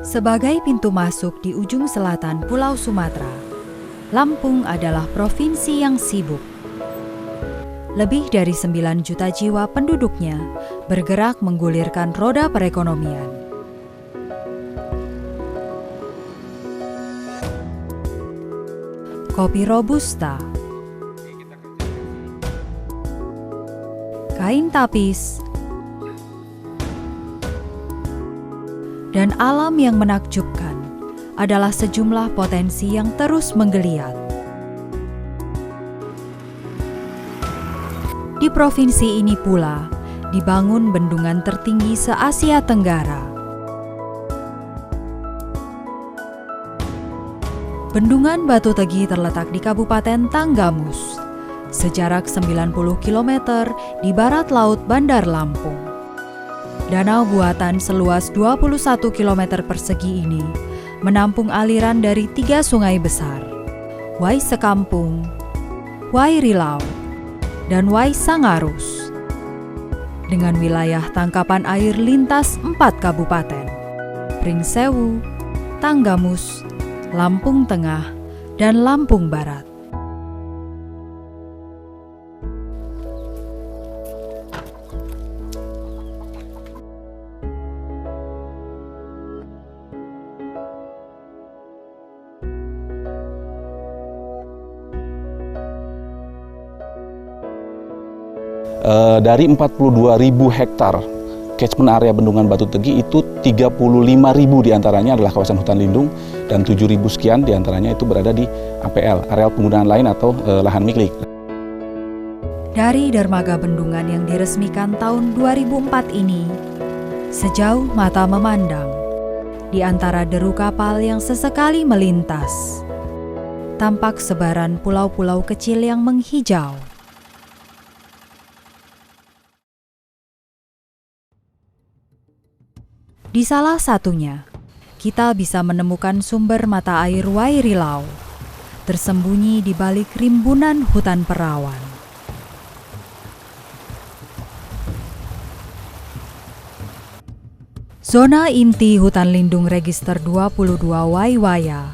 Sebagai pintu masuk di ujung selatan Pulau Sumatera, Lampung adalah provinsi yang sibuk. Lebih dari 9 juta jiwa penduduknya bergerak menggulirkan roda perekonomian. Kopi Robusta, kain tapis, dan alam yang menakjubkan adalah sejumlah potensi yang terus menggeliat. Di provinsi ini pula dibangun bendungan tertinggi se-Asia Tenggara. Bendungan Batu Tegi terletak di Kabupaten Tanggamus, sejarak 90 km di barat laut Bandar Lampung. Danau buatan seluas 21 km persegi ini menampung aliran dari 3 sungai besar, Wai Sekampung, Wai Rilau, dan Wai Sangarus, dengan wilayah tangkapan air lintas 4 kabupaten, Pringsewu, Tanggamus, Lampung Tengah, dan Lampung Barat. Dari 42.000 hektar catchment area Bendungan Batu Tegi itu 35.000 diantaranya adalah kawasan hutan lindung dan 7.000 sekian diantaranya itu berada di APL, areal penggunaan lain atau lahan milik. Dari dermaga bendungan yang diresmikan tahun 2004 ini, sejauh mata memandang, di antara deru kapal yang sesekali melintas, tampak sebaran pulau-pulau kecil yang menghijau. Di salah satunya, kita bisa menemukan sumber mata air Wai Rilau, tersembunyi di balik rimbunan hutan perawan. Zona inti hutan lindung register 22 Waiwaya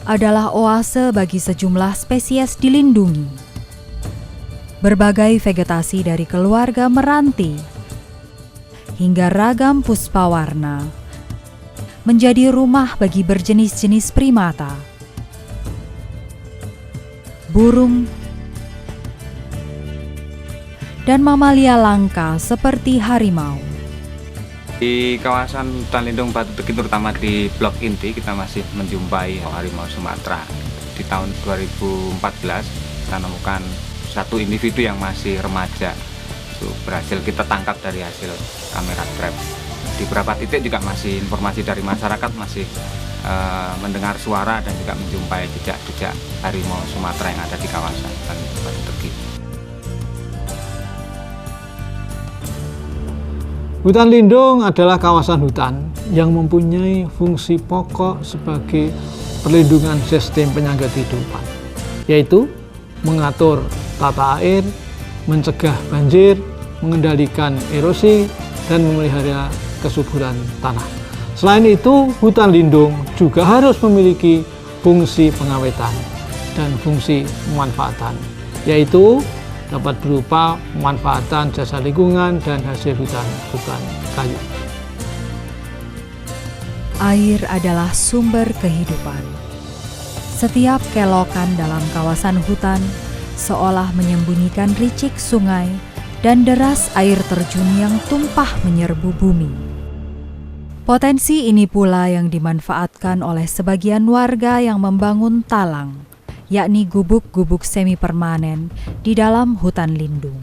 adalah oase bagi sejumlah spesies dilindungi. Berbagai vegetasi dari keluarga meranti hingga ragam puspawarna menjadi rumah bagi berjenis-jenis primata, burung, dan mamalia langka seperti harimau. Di kawasan hutan lindung Batu Tegi, terutama di blok inti, kita masih menjumpai harimau Sumatera. Di tahun 2014 kita menemukan satu individu yang masih remaja. Itu berhasil kita tangkap dari hasil kamera trap. Di beberapa titik juga masih informasi dari masyarakat masih mendengar suara dan juga menjumpai jejak-jejak harimau Sumatera yang ada di kawasan hutan Batu Tegi. Hutan lindung adalah kawasan hutan yang mempunyai fungsi pokok sebagai perlindungan sistem penyangga kehidupan, yaitu mengatur tata air, mencegah banjir, mengendalikan erosi, dan memelihara kesuburan tanah. Selain itu, hutan lindung juga harus memiliki fungsi pengawetan dan fungsi pemanfaatan, yaitu dapat berupa pemanfaatan jasa lingkungan dan hasil hutan bukan kayu. Air adalah sumber kehidupan. Setiap kelokan dalam kawasan hutan seolah menyembunyikan ricik sungai dan deras air terjun yang tumpah menyerbu bumi. Potensi ini pula yang dimanfaatkan oleh sebagian warga yang membangun talang, yakni gubuk-gubuk semi permanen di dalam hutan lindung.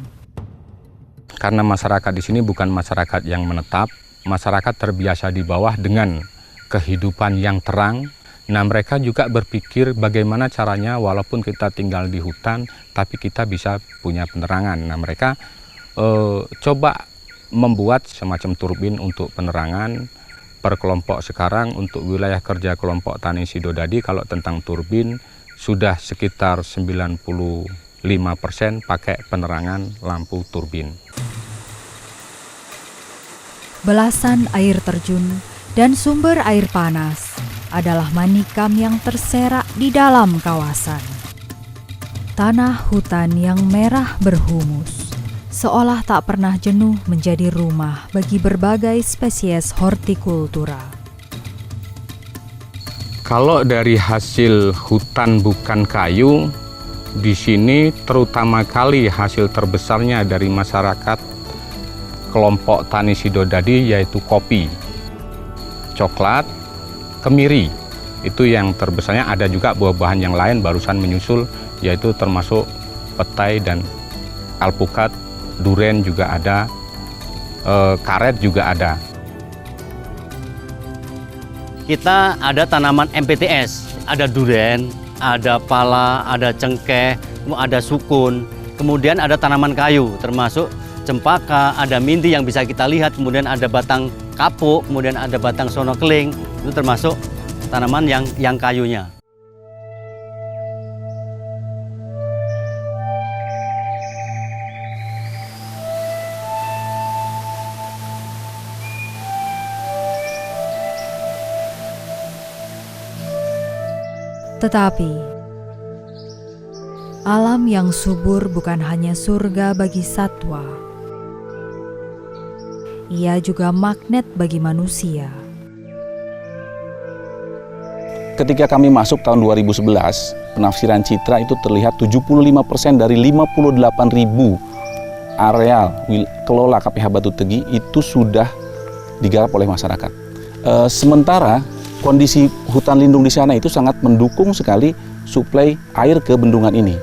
Karena masyarakat di sini bukan masyarakat yang menetap, masyarakat terbiasa di bawah dengan kehidupan yang terang. Nah, mereka juga berpikir bagaimana caranya walaupun kita tinggal di hutan, tapi kita bisa punya penerangan. Nah, mereka coba membuat semacam turbin untuk penerangan per kelompok. Sekarang untuk wilayah kerja kelompok Tani Sidodadi, kalau tentang turbin sudah sekitar 95% pakai penerangan lampu turbin. Belasan air terjun dan sumber air panas adalah manikam yang terserak di dalam kawasan. Tanah hutan yang merah berhumus, seolah tak pernah jenuh menjadi rumah bagi berbagai spesies hortikultura. Kalau dari hasil hutan bukan kayu, di sini terutama kali hasil terbesarnya dari masyarakat kelompok tani Sidodadi yaitu kopi, coklat, kemiri. Itu yang terbesarnya, ada juga buah-buahan yang lain barusan menyusul, yaitu termasuk petai dan alpukat, duren juga ada, karet juga ada. Kita ada tanaman MPTS, ada duren, ada pala, ada cengkeh, ada sukun, kemudian ada tanaman kayu termasuk cempaka, ada minti yang bisa kita lihat, kemudian ada batang kapuk, kemudian ada batang sono keling, itu termasuk tanaman yang kayunya. Tetapi, alam yang subur bukan hanya surga bagi satwa. Ia juga magnet bagi manusia. Ketika kami masuk tahun 2011, penafsiran citra itu terlihat 75% dari 58.000 areal kelola KPH Batu Tegi itu sudah digarap oleh masyarakat. Sementara kondisi hutan lindung di sana itu sangat mendukung sekali suplai air ke bendungan ini.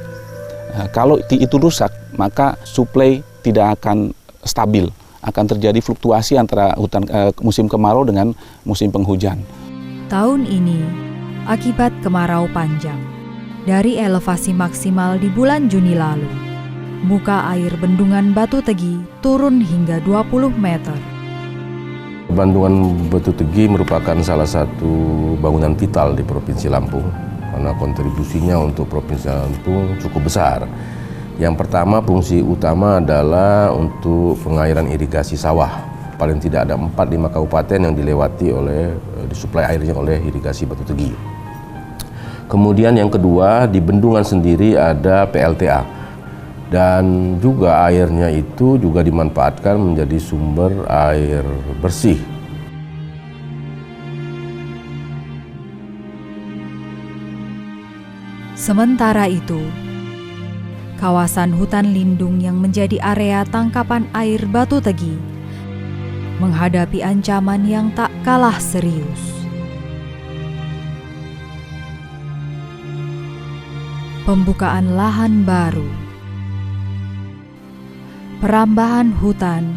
Kalau itu rusak, maka suplai tidak akan stabil, akan terjadi fluktuasi antara musim kemarau dengan musim penghujan. Tahun ini, akibat kemarau panjang, dari elevasi maksimal di bulan Juni lalu, muka air bendungan Batu Tegi turun hingga 20 meter. Bendungan Batu Tegi merupakan salah satu bangunan vital di Provinsi Lampung karena kontribusinya untuk Provinsi Lampung cukup besar. Yang pertama, fungsi utama adalah untuk pengairan irigasi sawah. Paling tidak ada 4-5 kabupaten yang dilewati disuplai airnya oleh irigasi Batu Tegi. Kemudian yang kedua, di bendungan sendiri ada PLTA. Dan juga airnya itu juga dimanfaatkan menjadi sumber air bersih. Sementara itu, kawasan hutan lindung yang menjadi area tangkapan air Batu Tegi menghadapi ancaman yang tak kalah serius. Pembukaan lahan baru, perambahan hutan,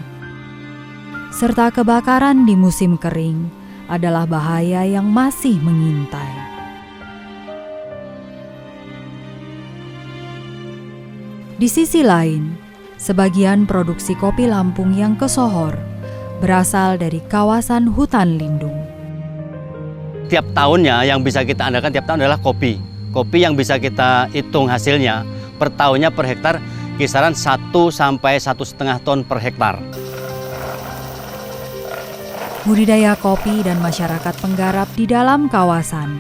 serta kebakaran di musim kering adalah bahaya yang masih mengintai. Di sisi lain, sebagian produksi kopi Lampung yang kesohor berasal dari kawasan hutan lindung. Tiap tahunnya yang bisa kita andalkan tiap tahun adalah kopi. Kopi yang bisa kita hitung hasilnya per tahunnya per hektar kisaran 1 sampai 1,5 ton per hektar. Budidaya kopi dan masyarakat penggarap di dalam kawasan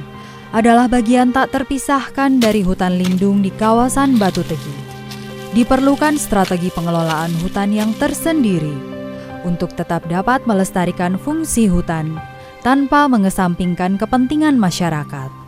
adalah bagian tak terpisahkan dari hutan lindung di kawasan Batu Tegi. Diperlukan strategi pengelolaan hutan yang tersendiri untuk tetap dapat melestarikan fungsi hutan tanpa mengesampingkan kepentingan masyarakat.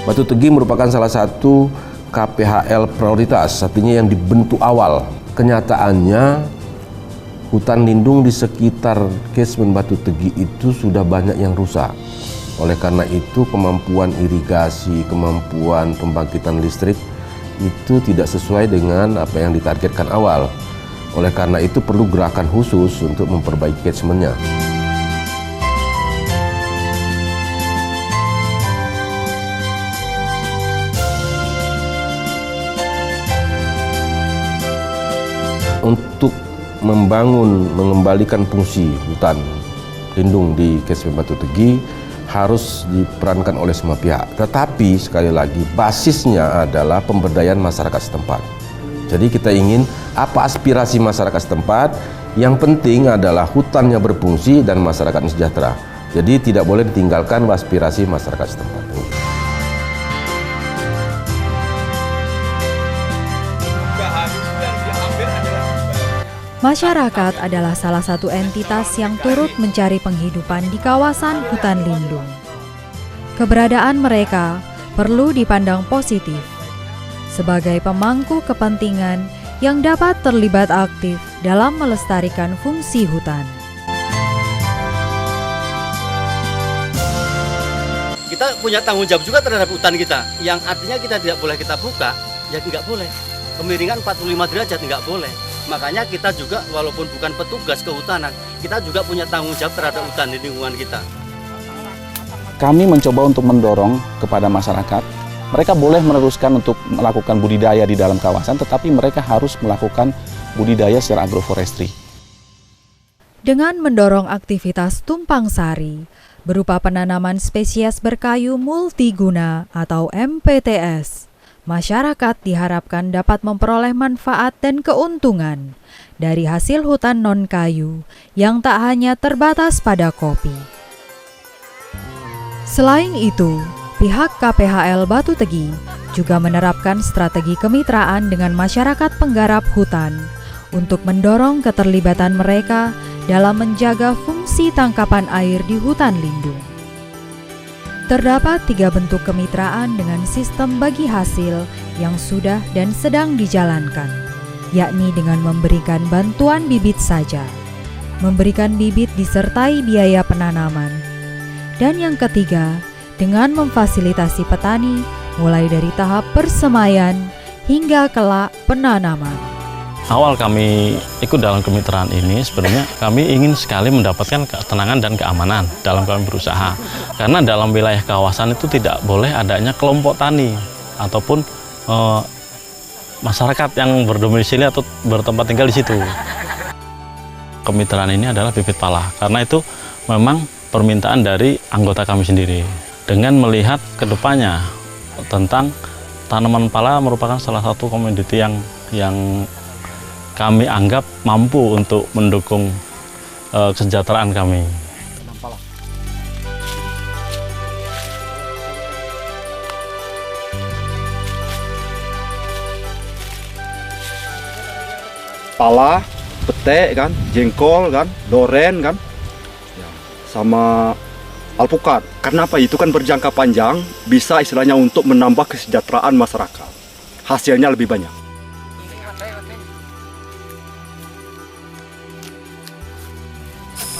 Batu Tegi merupakan salah satu KPHL prioritas, artinya yang dibentuk awal. Kenyataannya hutan lindung di sekitar Catchment Batu Tegi itu sudah banyak yang rusak. Oleh karena itu kemampuan irigasi, kemampuan pembangkitan listrik itu tidak sesuai dengan apa yang ditargetkan awal. Oleh karena itu perlu gerakan khusus untuk memperbaiki catchment-nya. Untuk mengembalikan fungsi hutan lindung di Catchment Batu Tegi harus diperankan oleh semua pihak. Tetapi sekali lagi basisnya adalah pemberdayaan masyarakat setempat. Jadi kita ingin apa aspirasi masyarakat setempat, yang penting adalah hutannya berfungsi dan masyarakatnya sejahtera. Jadi tidak boleh ditinggalkan aspirasi masyarakat setempat. Masyarakat adalah salah satu entitas yang turut mencari penghidupan di kawasan hutan lindung. Keberadaan mereka perlu dipandang positif sebagai pemangku kepentingan yang dapat terlibat aktif dalam melestarikan fungsi hutan. Kita punya tanggung jawab juga terhadap hutan kita, yang artinya kita tidak boleh kita buka, ya nggak boleh. Kemiringan 45 derajat nggak boleh. Makanya kita juga walaupun bukan petugas kehutanan, kita juga punya tanggung jawab terhadap hutan di lingkungan kita. Kami mencoba untuk mendorong kepada masyarakat, mereka boleh meneruskan untuk melakukan budidaya di dalam kawasan, tetapi mereka harus melakukan budidaya secara agroforestry. Dengan mendorong aktivitas tumpang sari, berupa penanaman spesies berkayu multiguna atau MPTS, masyarakat diharapkan dapat memperoleh manfaat dan keuntungan dari hasil hutan non-kayu yang tak hanya terbatas pada kopi. Selain itu, pihak KPHL Batu Tegi juga menerapkan strategi kemitraan dengan masyarakat penggarap hutan untuk mendorong keterlibatan mereka dalam menjaga fungsi tangkapan air di hutan lindung. Terdapat 3 bentuk kemitraan dengan sistem bagi hasil yang sudah dan sedang dijalankan, yakni dengan memberikan bantuan bibit saja, memberikan bibit disertai biaya penanaman, dan yang ketiga, dengan memfasilitasi petani mulai dari tahap persemaian hingga kelak penanaman. Awal kami ikut dalam kemitraan ini, sebenarnya kami ingin sekali mendapatkan ketenangan dan keamanan dalam kami berusaha. Karena dalam wilayah kawasan itu tidak boleh adanya kelompok tani ataupun masyarakat yang berdomisili atau bertempat tinggal di situ. Kemitraan ini adalah bibit pala, karena itu memang permintaan dari anggota kami sendiri. Dengan melihat kedepannya tentang tanaman pala merupakan salah satu komoditi yang kami anggap mampu untuk mendukung kesejahteraan kami. Pala, pete kan, jengkol kan, doren kan, sama alpukat. Kenapa? Itu kan berjangka panjang, bisa istilahnya untuk menambah kesejahteraan masyarakat. Hasilnya lebih banyak.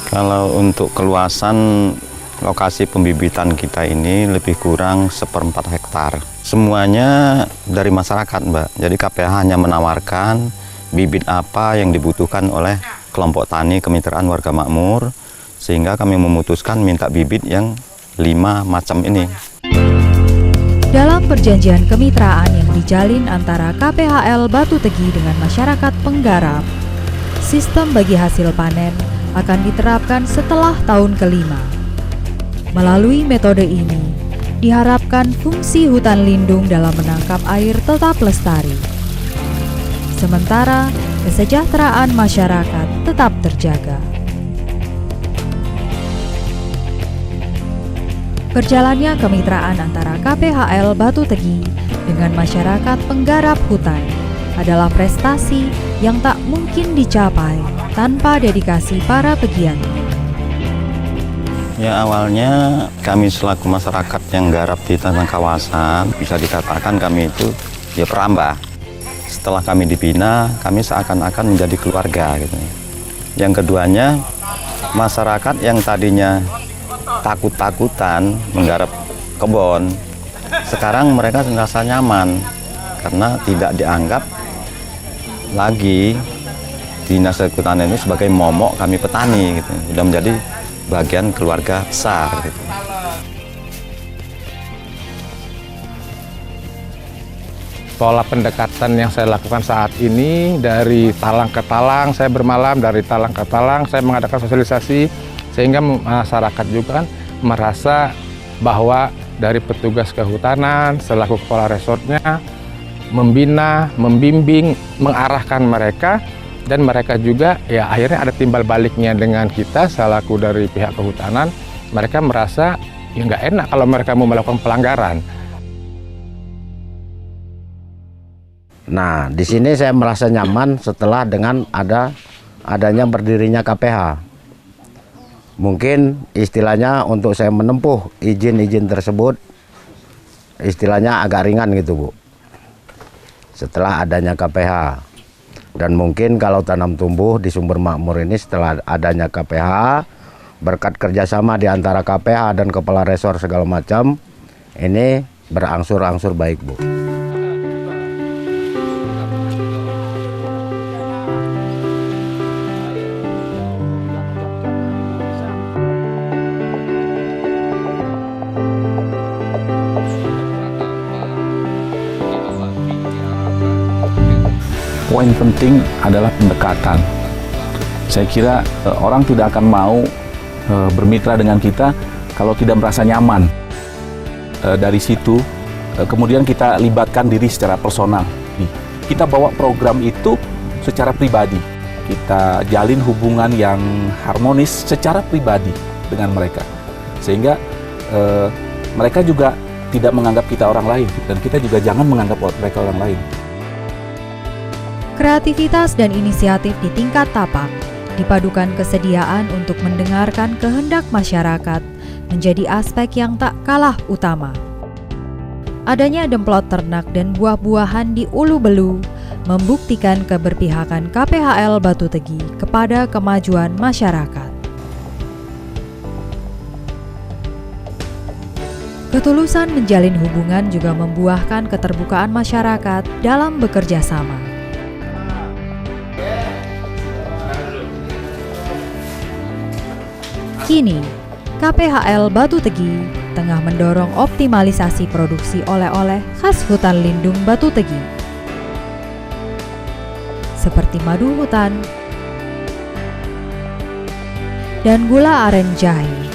Kalau untuk keluasan lokasi pembibitan kita ini lebih kurang 1/4 hektar. Semuanya dari masyarakat, Mbak. Jadi KPH hanya menawarkan bibit apa yang dibutuhkan oleh kelompok tani kemitraan warga makmur, sehingga kami memutuskan minta bibit yang 5 macam ini. Dalam perjanjian kemitraan yang dijalin antara KPHL Batu Tegi dengan masyarakat penggarap, sistem bagi hasil panen akan diterapkan setelah tahun kelima. Melalui metode ini, diharapkan fungsi hutan lindung dalam menangkap air tetap lestari. Sementara kesejahteraan masyarakat tetap terjaga. Berjalannya kemitraan antara KPHL Batu Tegi dengan masyarakat penggarap hutan adalah prestasi yang tak mungkin dicapai tanpa dedikasi para pegiatnya. Ya, awalnya kami selaku masyarakat yang garap di tanah kawasan, bisa dikatakan kami itu ya perambah. Setelah kami dibina, kami seakan-akan menjadi keluarga gitu. Yang keduanya, masyarakat yang tadinya takut-takutan menggarap kebun, sekarang mereka merasa nyaman karena tidak dianggap lagi Dinas Kehutanan ini sebagai momok kami petani gitu. Sudah menjadi bagian keluarga besar gitu. Pola pendekatan yang saya lakukan saat ini dari talang ke talang, saya bermalam, dari talang ke talang, saya mengadakan sosialisasi sehingga masyarakat juga kan merasa bahwa dari petugas kehutanan selaku kepala resortnya membina, membimbing, mengarahkan mereka, dan mereka juga ya akhirnya ada timbal baliknya dengan kita selaku dari pihak kehutanan. Mereka merasa ya nggak enak kalau mereka mau melakukan pelanggaran. Nah, di sini saya merasa nyaman setelah dengan adanya berdirinya KPH. Mungkin istilahnya untuk saya menempuh izin-izin tersebut, istilahnya agak ringan gitu, Bu. Setelah adanya KPH. Dan mungkin kalau tanam tumbuh di Sumber Makmur ini setelah adanya KPH, berkat kerjasama di antara KPH dan kepala resor segala macam, ini berangsur-angsur baik, Bu. Poin penting adalah pendekatan. Saya kira orang tidak akan mau bermitra dengan kita kalau tidak merasa nyaman. Dari situ kemudian kita libatkan diri secara personal. Kita bawa program itu secara pribadi. Kita jalin hubungan yang harmonis secara pribadi dengan mereka. Sehingga mereka juga tidak menganggap kita orang lain dan kita juga jangan menganggap mereka orang lain. Kreativitas dan inisiatif di tingkat tapak dipadukan kesediaan untuk mendengarkan kehendak masyarakat menjadi aspek yang tak kalah utama. Adanya demplot ternak dan buah-buahan di Ulu Belu membuktikan keberpihakan KPHL Batu Tegi kepada kemajuan masyarakat. Ketulusan menjalin hubungan juga membuahkan keterbukaan masyarakat dalam bekerja sama. Kini, KPHL Batu Tegi tengah mendorong optimalisasi produksi oleh-oleh khas hutan lindung Batu Tegi, seperti madu hutan dan gula aren jahe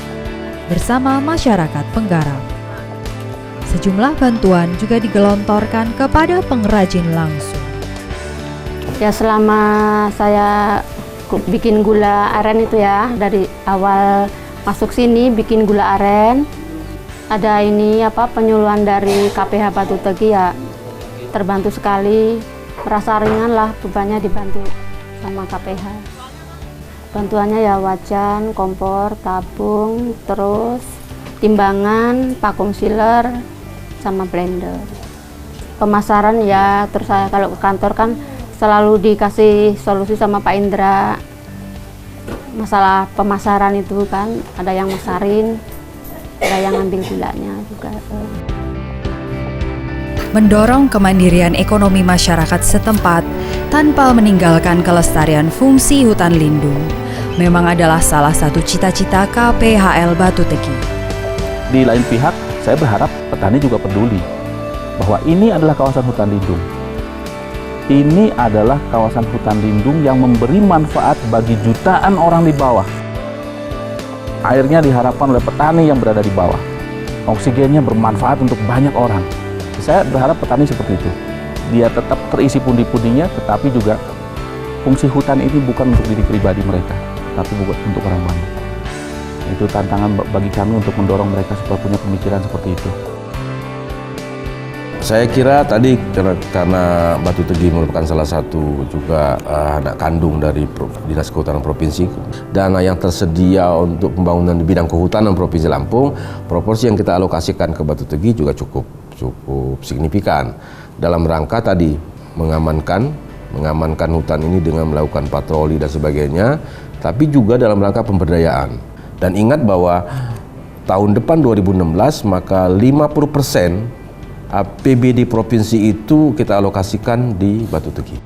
bersama masyarakat penggarap. Sejumlah bantuan juga digelontorkan kepada pengrajin langsung. Ya, selama saya bikin gula aren itu ya, dari awal masuk sini bikin gula aren, ada ini penyuluhan dari KPH Batu Tegi ya, terbantu sekali, merasa ringan lah bebannya dibantu sama KPH. Bantuannya ya wajan, kompor, tabung, terus timbangan, vacuum sealer, sama blender. Pemasaran ya, terus saya kalau ke kantor kan selalu dikasih solusi sama Pak Indra. Masalah pemasaran itu kan, ada yang masarin, ada yang ambil gulanya juga. Mendorong kemandirian ekonomi masyarakat setempat tanpa meninggalkan kelestarian fungsi hutan lindung memang adalah salah satu cita-cita KPHL Batu Tegi. Di lain pihak, saya berharap petani juga peduli bahwa ini adalah kawasan hutan lindung. Ini adalah kawasan hutan lindung yang memberi manfaat bagi jutaan orang di bawah. Airnya diharapkan oleh petani yang berada di bawah. Oksigennya bermanfaat untuk banyak orang. Saya berharap petani seperti itu. Dia tetap terisi pundi-pundinya, tetapi juga fungsi hutan ini bukan untuk diri pribadi mereka, tapi bukan untuk orang banyak. Itu tantangan bagi kami untuk mendorong mereka supaya punya pemikiran seperti itu. Saya kira tadi karena Batu Tegi merupakan salah satu juga anak kandung dari Dinas Kehutanan Provinsi, dana yang tersedia untuk pembangunan di bidang kehutanan Provinsi Lampung, proporsi yang kita alokasikan ke Batu Tegi juga cukup signifikan dalam rangka tadi mengamankan hutan ini dengan melakukan patroli dan sebagainya, tapi juga dalam rangka pemberdayaan. Dan ingat bahwa tahun depan 2016 maka 50% APBD provinsi itu kita alokasikan di Batu Tegi.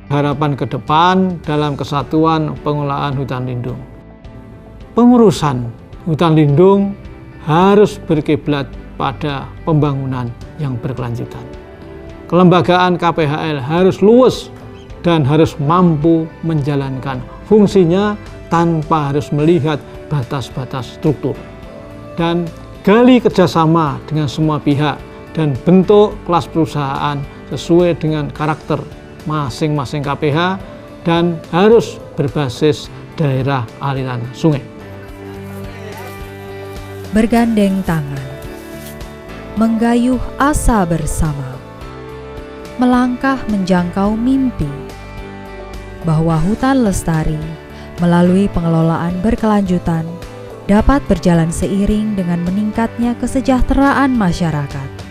Harapan ke depan dalam kesatuan pengelolaan hutan lindung. Pengurusan hutan lindung harus berkiblat pada pembangunan yang berkelanjutan. Kelembagaan KPHL harus luwes dan harus mampu menjalankan fungsinya tanpa harus melihat batas-batas struktur. Dan gali kerjasama dengan semua pihak dan bentuk kelas perusahaan sesuai dengan karakter masing-masing KPH dan harus berbasis daerah aliran sungai. Bergandeng tangan, menggayuh asa bersama, melangkah menjangkau mimpi, bahwa hutan lestari melalui pengelolaan berkelanjutan dapat berjalan seiring dengan meningkatnya kesejahteraan masyarakat.